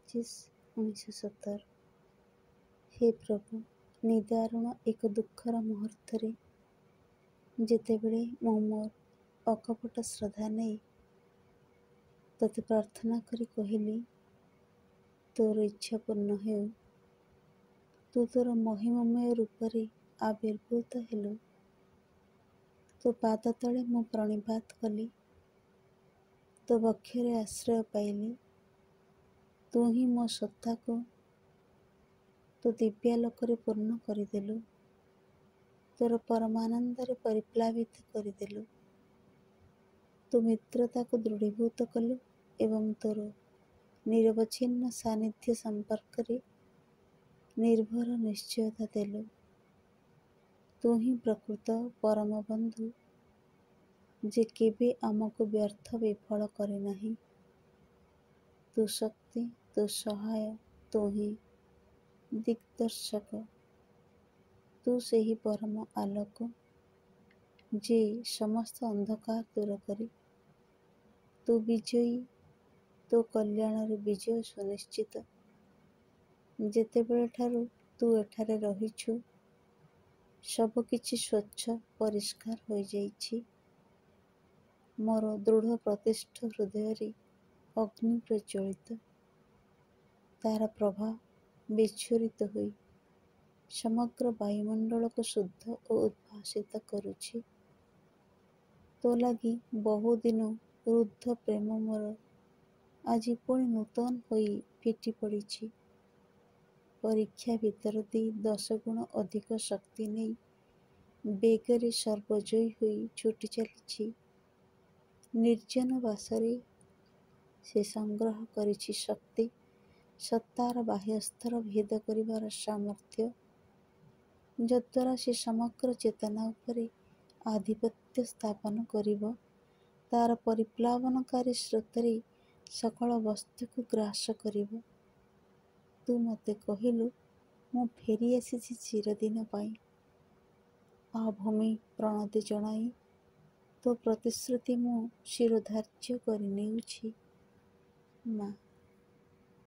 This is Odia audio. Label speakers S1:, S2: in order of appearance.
S1: 25/1917। ହେ ପ୍ରଭୁ, ନିଦାରୁଣ ଏକ ଦୁଃଖର ମୁହୂର୍ତ୍ତରେ ଯେତେବେଳେ ମୁଁ ମୋର ଅକପଟ ଶ୍ରଦ୍ଧା ନେଇ ତୋତେ ପ୍ରାର୍ଥନା କରି କହିଲି, ତୋର ଇଚ୍ଛା ପୂର୍ଣ୍ଣ ହେଉ, ତୁ ତୋର ମହିମମୟ ରୂପରେ ଆବିର୍ଭୂତ ହେଲୁ। ତୋ ପାଦ ତଳେ ମୁଁ ପ୍ରଣିପାତ କଲି, ତୋ ବକ୍ଷରେ ଆଶ୍ରୟ ପାଇଲି। ତୁ ହିଁ ମୋ ସତ୍ତାକୁ ତୋ ଦିବ୍ୟାଲୋକରେ ପୂର୍ଣ୍ଣ କରିଦେଲୁ, ତୋର ପରମାନନ୍ଦରେ ପରିପ୍ଲାବିତ କରିଦେଲୁ। ତୁ ମିତ୍ରତାକୁ ଦୃଢ଼ୀଭୂତ କଲୁ ଏବଂ ତୋର ନିରବଚ୍ଛିନ୍ନ ସାନ୍ନିଧ୍ୟ ସମ୍ପର୍କରେ ନିର୍ଭର ନିଶ୍ଚୟତା ଦେଲୁ। ତୁ ହିଁ ପ୍ରକୃତ ପରମ ବନ୍ଧୁ, ଯେ କେବେ ଆମକୁ ବ୍ୟର୍ଥ ବିଫଳ କରେ ନାହିଁ। ତୁ ଶକ୍ତି, ତୁ ସହାୟ, ତୁ ହିଁ ଦିଗ୍ଦର୍ଶକ। ତୁ ସେହି ପରମ ଆଲୋକ, ଯେ ସମସ୍ତ ଅନ୍ଧକାର ଦୂର କରେ। ତୁ ବିଜୟୀ, ତୋ କଲ୍ୟାଣରେ ବିଜୟ ସୁନିଶ୍ଚିତ। ଯେତେବେଳେ ଠାରୁ ତୁ ଏଠାରେ ରହିଛୁ, ସବୁକିଛି ସ୍ୱଚ୍ଛ ପରିଷ୍କାର ହୋଇଯାଇଛି। ମୋର ଦୃଢ଼ ପ୍ରତିଷ୍ଠ ହୃଦୟରେ ଅଗ୍ନି ପ୍ରଜ୍ୱଳିତ, ତାହାର ପ୍ରଭା ବିଚ୍ଛୁରିତ ହୋଇ ସମଗ୍ର ବାୟୁମଣ୍ଡଳକୁ ଶୁଦ୍ଧ ଓ ଉଦ୍ଭାସିତ କରୁଛି। ତୋ ଲାଗି ବହୁଦିନୁ ରୁଦ୍ଧ ପ୍ରେମ ମୋର ଆଜି ପୁଣି ନୂତନ ହୋଇ ଫିଟି ପଡ଼ିଛି। ପରୀକ୍ଷା ଭିତର ଦେଇ 10 ଗୁଣ ଅଧିକ ଶକ୍ତି ନେଇ ବେଗରେ ସର୍ବଜୟୀ ହୋଇ ଛୁଟି ଚାଲିଛି। ନିର୍ଜନ ବାସରେ ସେ ସଂଗ୍ରହ କରିଛି ଶକ୍ତି, ସତ୍ତାର ବାହ୍ୟସ୍ତର ଭେଦ କରିବାର ସାମର୍ଥ୍ୟ, ଯଦ୍ୱାରା ସେ ସମଗ୍ର ଚେତନା ଉପରେ ଆଧିପତ୍ୟ ସ୍ଥାପନ କରିବ। ତାର ପରିପ୍ଲାବନକାରୀ ସ୍ରୋତରେ ସକଳ ବସ୍ତୁକୁ ଗ୍ରାସ କରିବ। ତୁ ମୋତେ କହିଲୁ, ମୁଁ ଫେରି ଆସିଛି ଚିରଦିନ ପାଇଁ। ଭୂମି ପ୍ରଣତି ଜଣାଇ ତୋ ପ୍ରତିଶ୍ରୁତି ମୁଁ ଶିରୋଧାର୍ଯ୍ୟ କରି ନେଉଛି। ମା।